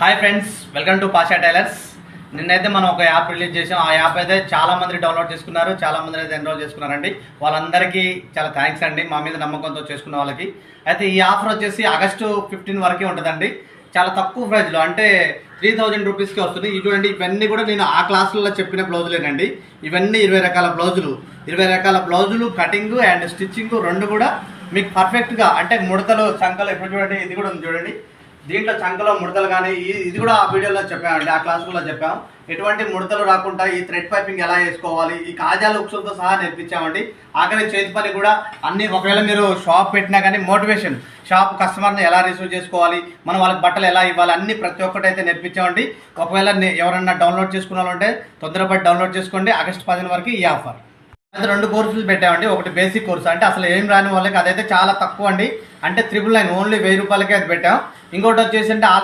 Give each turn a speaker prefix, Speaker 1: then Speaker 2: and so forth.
Speaker 1: Hi friends, welcome to Pasha tailors. నిన్నైతే మనం ఒక యాప్ రిలీజ్ చేసాం. ఆ యాప్ అయితే చాలా మంది డౌన్లోడ్ చేసుకున్నారు, చాలా మంది అయితే ఎన్రోల్ చేసుకున్నారండి. వాళ్ళందరికీ చాలా థ్యాంక్స్ అండి, మా మీద నమ్మకంతో చేసుకున్న వాళ్ళకి. అయితే ఈ ఆఫర్ వచ్చేసి ఆగస్టు 15 వరకే ఉంటుందండి. చాలా తక్కువ ప్రైజ్లో, అంటే 3000 రూపీస్కి వస్తుంది. చూడండి, ఇవన్నీ కూడా నేను ఆ క్లాసులలో చెప్పిన బ్లౌజులేనండి. ఇవన్నీ 20 రకాల బ్లౌజులు కటింగ్ అండ్ స్టిచ్చింగ్ రెండు కూడా మీకు పర్ఫెక్ట్గా, అంటే ముడతలు చంకలు ఇప్పుడు చూడండి, ఇది కూడా ఉంది చూడండి. దీంట్లో చంకలో ముడతలు కానీ ఇది కూడా ఆ వీడియోలో చెప్పామండి, ఆ క్లాసులో చెప్పాం. ఎటువంటి ముడతలు రాకుండా ఈ థ్రెడ్ పైపింగ్ ఎలా వేసుకోవాలి, ఈ కాజాల ఉక్సులతో సహా నేర్పించామండి. ఆఖరి చేతి పని కూడా అన్ని. ఒకవేళ మీరు షాప్ పెట్టినా కానీ మోటివేషన్, షాప్ కస్టమర్ని ఎలా రిసీవ్ చేసుకోవాలి, మనం వాళ్ళకి బట్టలు ఎలా ఇవ్వాలి, అన్ని ప్రతి ఒక్కటి అయితే నేర్పించామండి. ఒకవేళ ఎవరన్నా డౌన్లోడ్ చేసుకున్నారంటే తొందరపడి డౌన్లోడ్ చేసుకోండి. ఆగస్టు 15 వరకు ఈ ఆఫర్. అయితే 2 కోర్సులు పెట్టామండి. ఒకటి బేసిక్ కోర్సు, అంటే అసలు ఏం రాని వాళ్ళకి అదైతే చాలా తక్కువ అండి, అంటే 999 ఓన్లీ 1000 రూపాయలకే అది పెట్టాం. ఇంకోటి వచ్చేసి అంటే ఆల్రెడీ